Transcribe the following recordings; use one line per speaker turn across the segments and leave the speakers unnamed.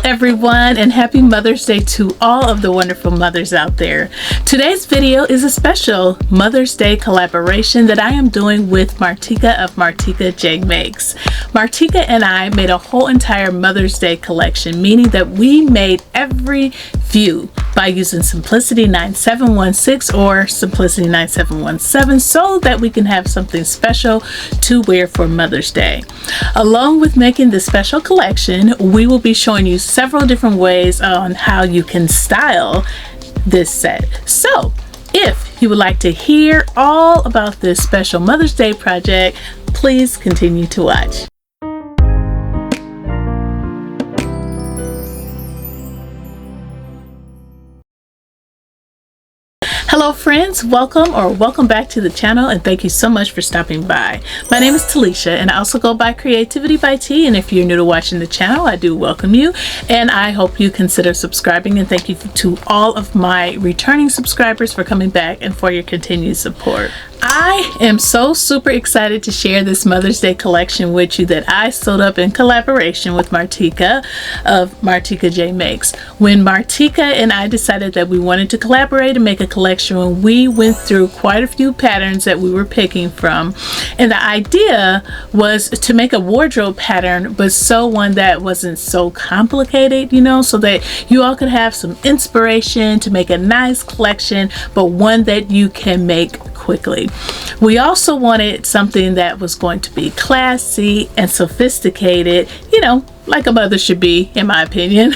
everyone, and happy Mother's Day to all of the wonderful mothers out there. Today's video is a special Mother's Day collaboration that I am doing with Martika of Martika J Makes. Martika and I made a whole entire Mother's Day collection, meaning that we made every view by using Simplicity 9716 or Simplicity 9717 so that we can have something special to wear for Mother's Day. Along with making this special collection, we will be showing you several different ways on how you can style this set. So if you would like to hear all about this special Mother's Day project, please continue to watch. Hello friends, welcome back to the channel, and thank you so much for stopping by. My name is Talisha and I also go by CreativiTeeByT, and if you're new to watching the channel, I do welcome you and I hope you consider subscribing, and thank you to all of my returning subscribers for coming back and for your continued support. I am so super excited to share this Mother's Day collection with you that I sewed up in collaboration with Martika of Martika J Makes. When Martika and I decided that we wanted to collaborate and make a collection, we went through quite a few patterns that we were picking from, and the idea was to make a wardrobe pattern but sew one that wasn't so complicated, you know, so that you all could have some inspiration to make a nice collection, but one that you can make quickly. We also wanted something that was going to be classy and sophisticated, you know, like a mother should be, in my opinion.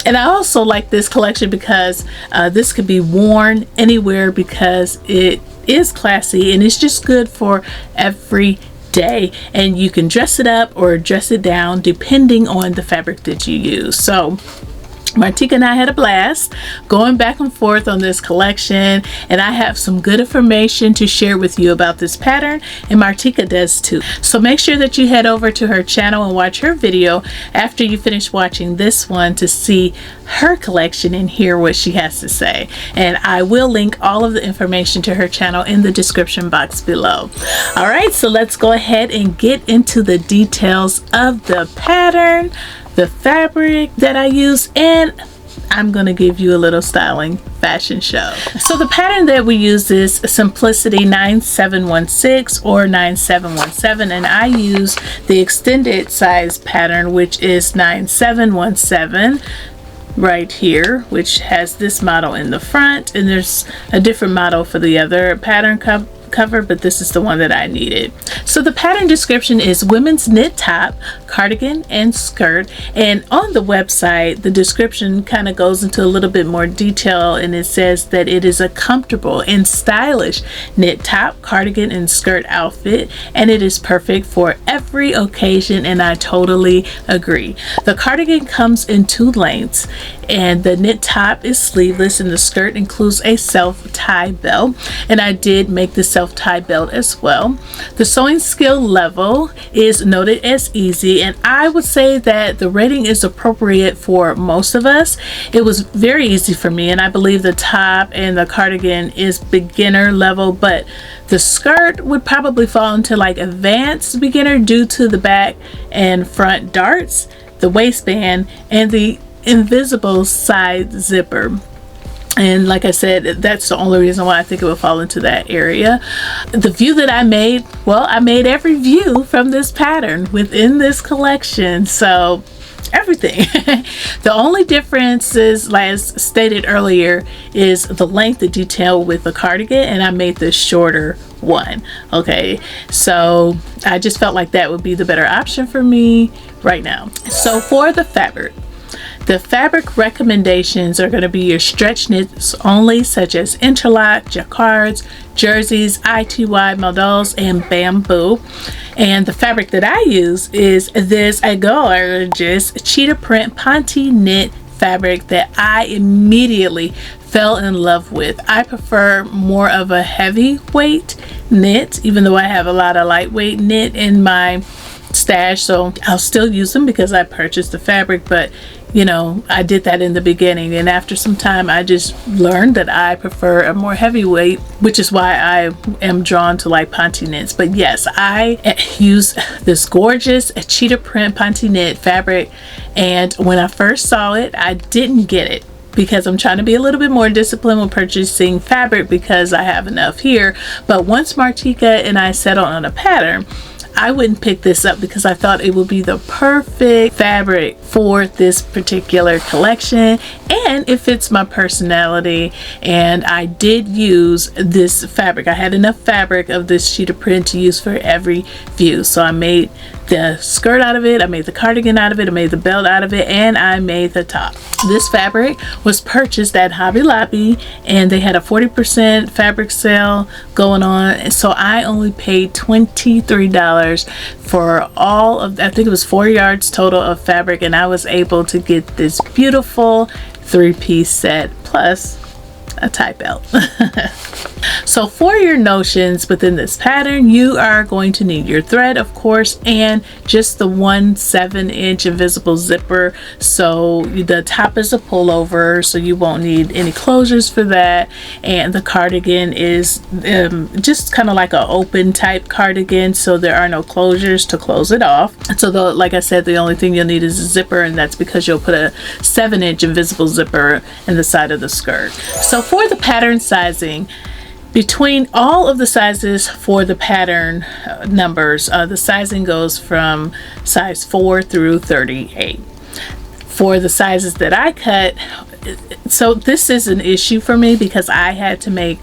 And I also like this collection because this could be worn anywhere because it is classy and it's just good for every day, and you can dress it up or dress it down depending on the fabric that you use. So Martika and I had a blast going back and forth on this collection, and I have some good information to share with you about this pattern, and Martika does too. So make sure that you head over to her channel and watch her video after you finish watching this one to see her collection and hear what she has to say. And I will link all of the information to her channel in the description box below. Alright, so let's go ahead and get into the details of the pattern, the fabric that I use, and I'm going to give you a little styling fashion show. So the pattern that we use is Simplicity 9716 or 9717, and I use the extended size pattern, which is 9717 right here, which has this model in the front, and there's a different model for the other pattern cover, but this is the one that I needed. So the pattern description is women's knit top, cardigan, and skirt, and on the website the description kind of goes into a little bit more detail, and it says that it is a comfortable and stylish knit top, cardigan, and skirt outfit, and it is perfect for every occasion, and I totally agree. The cardigan comes in 2 lengths, and the knit top is sleeveless, and the skirt includes a self-tie belt, and I did make the self-tie belt as well. The sewing skill level is noted as easy, and I would say that the rating is appropriate for most of us. It was very easy for me, and I believe the top and the cardigan is beginner level, but the skirt would probably fall into like advanced beginner due to the back and front darts, the waistband, and the invisible side zipper. And like I said, that's the only reason why I think it would fall into that area. The view that I made, well, I made every view from this pattern within this collection, so everything. The only difference is, as stated earlier, is the length of detail with the cardigan, and I made the shorter one. Okay, so I just felt like that would be the better option for me right now. So for the fabric recommendations are going to be your stretch knits only, such as interlock, jacquards, jerseys, ITY models, and bamboo. And the fabric that I use is this gorgeous cheetah print Ponte knit fabric that I immediately fell in love with. I prefer more of a heavyweight knit, even though I have a lot of lightweight knit in my stash, so I'll still use them because I purchased the fabric, but you know, I did that in the beginning, and after some time I just learned that I prefer a more heavyweight, which is why I am drawn to like Ponte knits. But yes, I use this gorgeous cheetah print Ponte knit fabric, and when I first saw it I didn't get it because I'm trying to be a little bit more disciplined with purchasing fabric because I have enough here. But once Martika and I settled on a pattern, I wouldn't pick this up because I thought it would be the perfect fabric for this particular collection, and it fits my personality. And I did use this fabric. I had enough fabric of this cheetah print to use for every view, so I made the skirt out of it, I made the cardigan out of it, I made the belt out of it, and I made the top. This fabric was purchased at Hobby Lobby, and they had a 40% fabric sale going on, so I only paid $23 for all of, I think it was 4 yards total of fabric, and I was able to get this beautiful 3-piece set plus a tie belt. So for your notions within this pattern, you are going to need your thread, of course, and just the 1 7-inch invisible zipper. So the top is a pullover, so you won't need any closures for that. And the cardigan is just kind of like an open type cardigan, so there are no closures to close it off. So like I said, the only thing you'll need is a zipper, and that's because you'll put a 7-inch invisible zipper in the side of the skirt. So for the pattern sizing, between all of the sizes for the pattern numbers, the sizing goes from size 4 through 38. For the sizes that I cut, so this is an issue for me because I had to make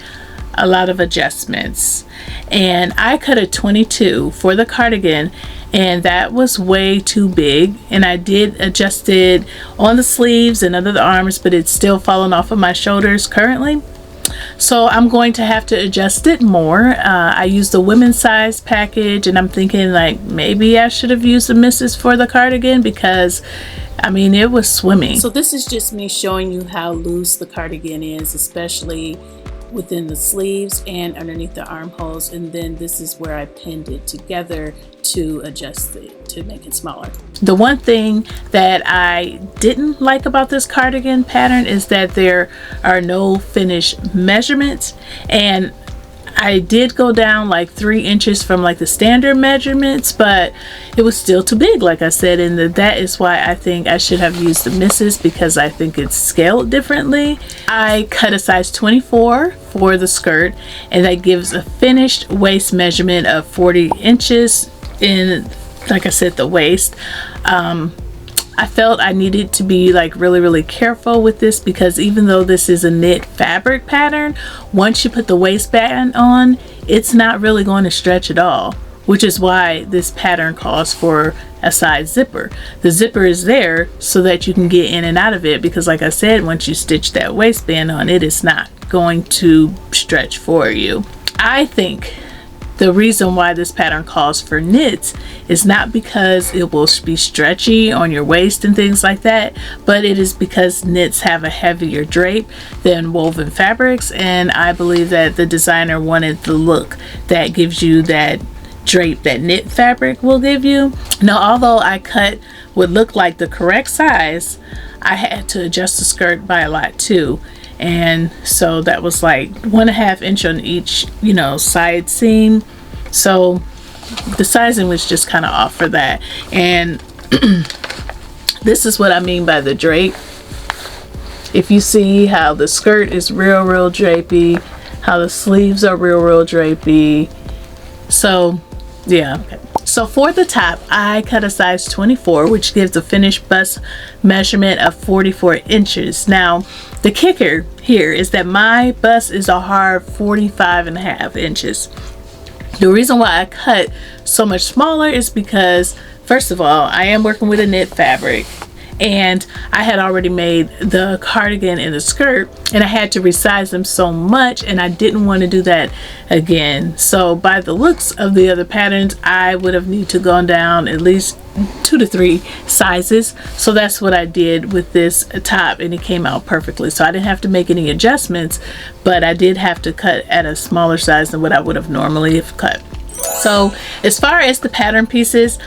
a lot of adjustments, and I cut a 22 for the cardigan, and that was way too big, and I did adjust it on the sleeves and under the arms, but it's still falling off of my shoulders currently. So I'm going to have to adjust it more. I used the women's size package, and I'm thinking like maybe I should have used the misses for the cardigan because I mean it was swimming. So this is just me showing you how loose the cardigan is, especially within the sleeves and underneath the armholes, and then this is where I pinned it together to adjust it to make it smaller. The one thing that I didn't like about this cardigan pattern is that there are no finished measurements, and I did go down like 3 inches from like the standard measurements, but it was still too big, like I said, and that is why I think I should have used the misses because I think it's scaled differently. I cut a size 24 for the skirt, and that gives a finished waist measurement of 40 inches in, like I said, the waist. I felt I needed to be like really careful with this because even though this is a knit fabric pattern, once you put the waistband on, it's not really going to stretch at all, which is why this pattern calls for a side zipper. The zipper is there so that you can get in and out of it because, like I said, once you stitch that waistband on, it is not going to stretch for you. I think the reason why this pattern calls for knits is not because it will be stretchy on your waist and things like that, but it is because knits have a heavier drape than woven fabrics, and I believe that the designer wanted the look that gives you that drape that knit fabric will give you. Now, although I cut what looked like the correct size, I had to adjust the skirt by a lot too. And so that was like 1.5 inch on each, you know, side seam. So the sizing was just kind of off for that. And this is what I mean by the drape. If you see how the skirt is real drapey, how the sleeves are real drapey. So yeah. Okay. So for the top, I cut a size 24, which gives a finished bust measurement of 44 inches. Now, the kicker here is that my bust is a hard 45.5 inches. The reason why I cut so much smaller is because, first of all, I am working with a knit fabric, and I had already made the cardigan and the skirt, and I had to resize them so much, and I didn't want to do that again. So by the looks of the other patterns, I would have need to go down at least 2 to 3 sizes. So that's what I did with this top, and it came out perfectly. So I didn't have to make any adjustments, but I did have to cut at a smaller size than what I would have normally have cut. So as far as the pattern pieces,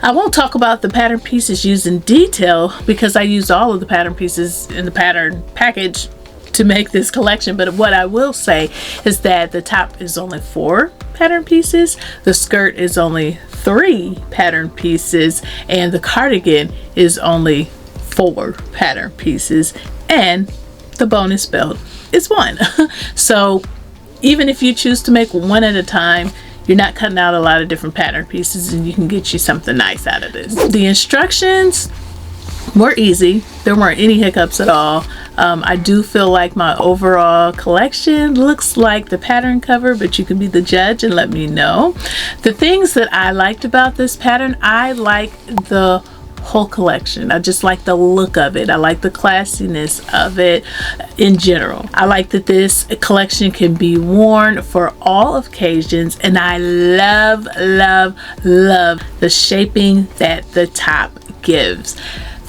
I won't talk about the pattern pieces used in detail because I used all of the pattern pieces in the pattern package to make this collection, but what I will say is that the top is only 4 pattern pieces, the skirt is only 3 pattern pieces, and the cardigan is only 4 pattern pieces, and the bonus belt is 1. So even if you choose to make one at a time, you're not cutting out a lot of different pattern pieces, and you can get you something nice out of this. The instructions were easy. There weren't any hiccups at all. I do feel like my overall collection looks like the pattern cover, but you can be the judge and let me know. The things that I liked about this pattern, I like the whole collection. I just like the look of it. I like the classiness of it in general. I like that this collection can be worn for all occasions, and I love, love, love the shaping that the top gives.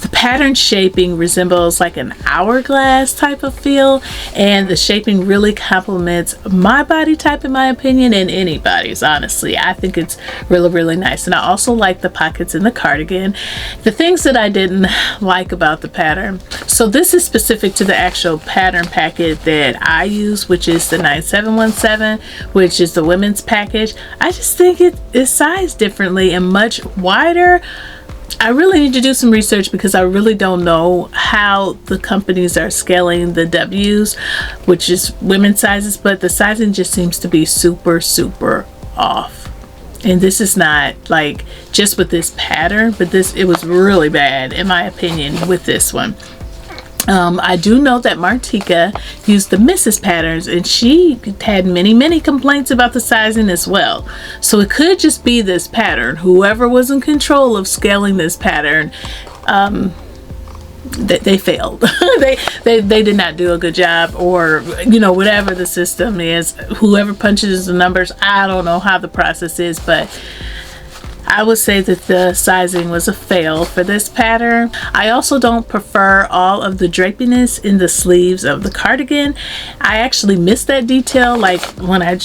The pattern shaping resembles like an hourglass type of feel, and the shaping really complements my body type in my opinion, and anybody's, honestly. I think it's really, really nice. And I also like the pockets in the cardigan. The things that I didn't like about the pattern, so this is specific to the actual pattern packet that I use, which is the 9717, which is the women's package. I just think it is sized differently and much wider. I really need to do some research because I really don't know how the companies are scaling the W's, which is women's sizes, but the sizing just seems to be super, super off. And this is not like just with this pattern, but it was really bad in my opinion with this one. I do know that Martika used the Mrs. patterns, and she had many complaints about the sizing as well. So it could just be this pattern. Whoever was in control of scaling this pattern, they failed. they did not do a good job, or you know, whatever the system is, whoever punches the numbers, I don't know how the process is, but I would say that the sizing was a fail for this pattern. I also don't prefer all of the drapiness in the sleeves of the cardigan. I actually missed that detail, like when I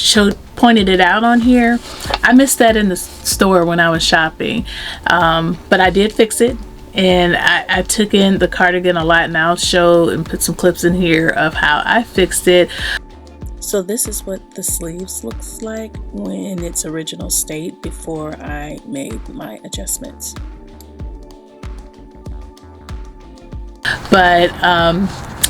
pointed it out on here. I missed that in the store when I was shopping, but I did fix it. And I took in the cardigan a lot, and I'll show and put some clips in here of how I fixed it. So this is what the sleeves looks like when its original state before I made my adjustments. But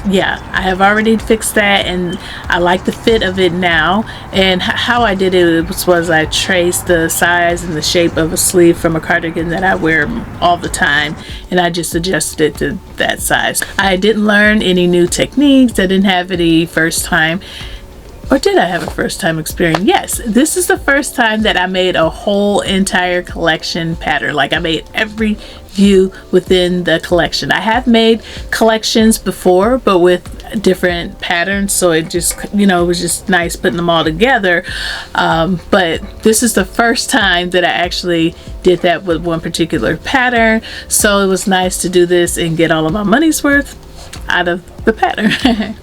yeah, I have already fixed that, and I like the fit of it now. And how I did it was I traced the size and the shape of a sleeve from a cardigan that I wear all the time, and I just adjusted it to that size. I didn't learn any new techniques. I didn't have any first time. Or did I have a first time experience? Yes, this is the first time that I made a whole entire collection pattern. Like I made every view within the collection. I have made collections before, but with different patterns, so it just, you know, it was just nice putting them all together. But this is the first time that I actually did that with one particular pattern, so it was nice to do this and get all of my money's worth out of the pattern.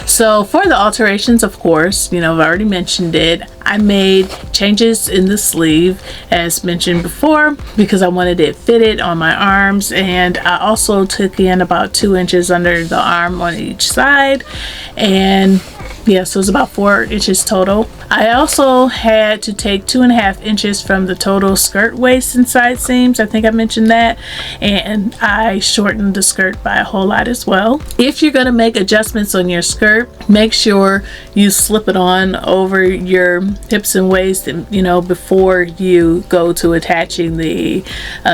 So for the alterations, of course, you know, I've already mentioned it. I made changes in the sleeve as mentioned before because I wanted it fitted on my arms, and I also took in about 2 inches under the arm on each side, and yeah, so it's about 4 inches total. I also had to take 2.5 inches from the total skirt waist and side seams. I think I mentioned that. And I shortened the skirt by a whole lot as well. If you're going to make adjustments on your skirt, make sure you slip it on over your hips and waist, and, you know, before you go to attaching the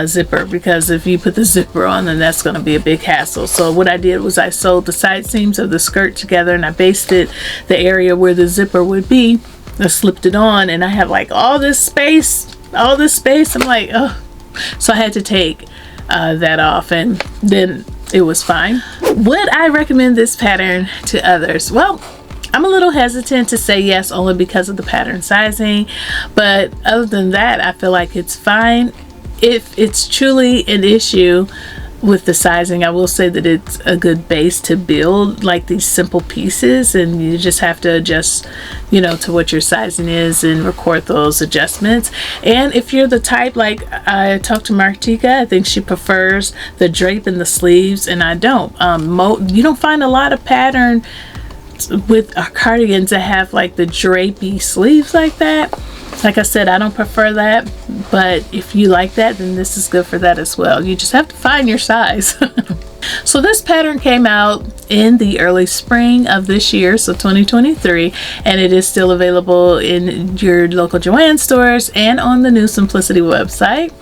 zipper, because if you put the zipper on, then that's going to be a big hassle. So what I did was I sewed the side seams of the skirt together, and I basted the area where the zipper would be. I slipped it on, and I have like all this space. I'm like, oh. So I had to take that off, and then it was fine. Would I recommend this pattern to others? Well, I'm a little hesitant to say yes, only because of the pattern sizing, but other than that, I feel like it's fine. If it's truly an issue, with the sizing. I will say that it's a good base to build like these simple pieces, and you just have to adjust, you know, to what your sizing is and record those adjustments. And if you're the type, like I talked to Martika, I think she prefers the drape in the sleeves, and I don't. You don't find a lot of pattern with cardigans that have like the drapey sleeves like that. Like I said, I don't prefer that, but if you like that, then this is good for that as well. You just have to find your size. So this pattern came out in the early spring of this year, so 2023, and it is still available in your local Joann stores and on the new Simplicity website.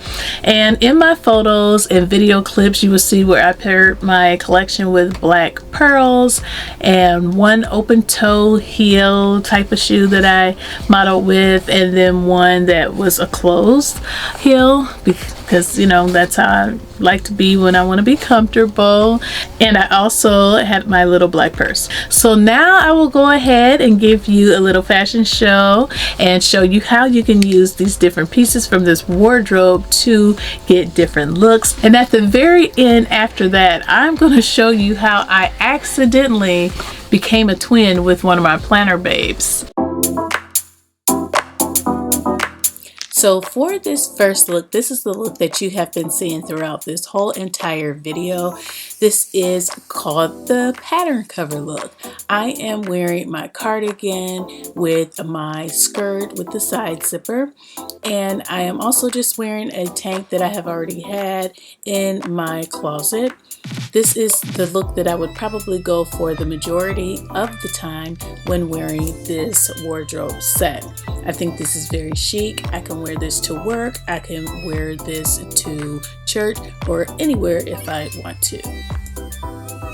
And in my photos and video clips, you will see where I paired my collection with black pearls and one open toe heel type of shoe that I modeled with, and then one that was a closed heel, because you know that's how I like to be when I want to be comfortable. And I also had my little black purse. So now I will go ahead and give you a little fashion show and show you how you can use these different pieces from this wardrobe to get different looks. And at the very end, after that, I'm going to show you how I accidentally became a twin with one of my planner babes. So for this first look, this is the look that you have been seeing throughout this whole entire video. This is called the pattern cover look. I am wearing my cardigan with my skirt with the side zipper, and I am also just wearing a tank that I have already had in my closet. This is the look that I would probably go for the majority of the time when wearing this wardrobe set. I think this is very chic. I can wear this to work, I can wear this to church, or anywhere if I want to.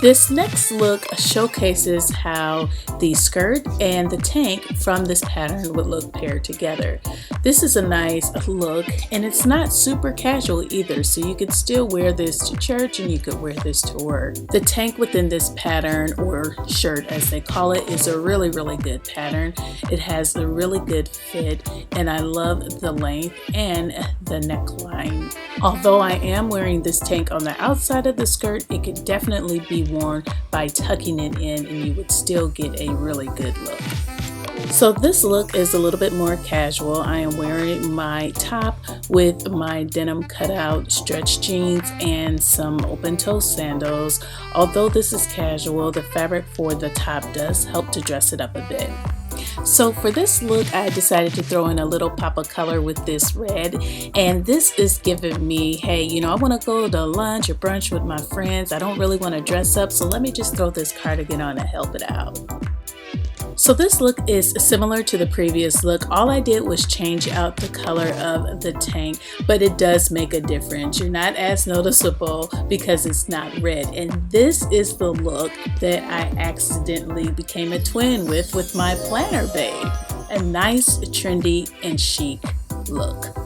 This next look showcases how the skirt and the tank from this pattern would look paired together. This is a nice look, and it's not super casual either, so you could still wear this to church and you could wear this to work. The tank within this pattern, or shirt as they call it, is a really good pattern. It has a really good fit, and I love the length and the neckline. Although I am wearing this tank on the outside of the skirt, it could definitely be worn by tucking it in, and you would still get a really good look. So this look is a little bit more casual. I am wearing my top with my denim cutout stretch jeans and some open toe sandals. Although this is casual, the fabric for the top does help to dress it up a bit. So for this look, I decided to throw in a little pop of color with this red, and this is giving me, hey, you know, I want to go to lunch or brunch with my friends. I don't really want to dress up, so let me just throw this cardigan on to help it out. So this look is similar to the previous look. All I did was change out the color of the tank, but it does make a difference. You're not as noticeable because it's not red. And this is the look that I accidentally became a twin with my planner babe. A nice, trendy, and chic look.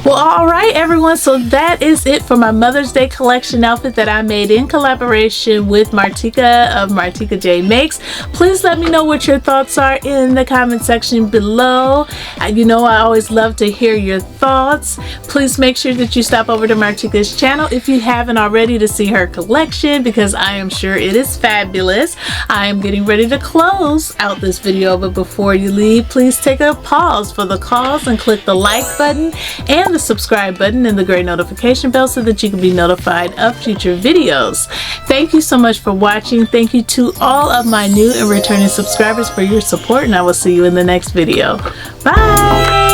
Well, all right, everyone, so that is it for my Mother's Day collection outfit that I made in collaboration with Martika of Martika J Makes. Please let me know what your thoughts are in the comment section below. You know, I always love to hear your thoughts. Please make sure that you stop over to Martika's channel if you haven't already to see her collection, because I am sure it is fabulous. I am getting ready to close out this video, but before you leave, please take a pause for the calls and click the like button and the subscribe button and the gray notification bell so that you can be notified of future videos. Thank you so much for watching. Thank you to all of my new and returning subscribers for your support, and I will see you in the next video. Bye!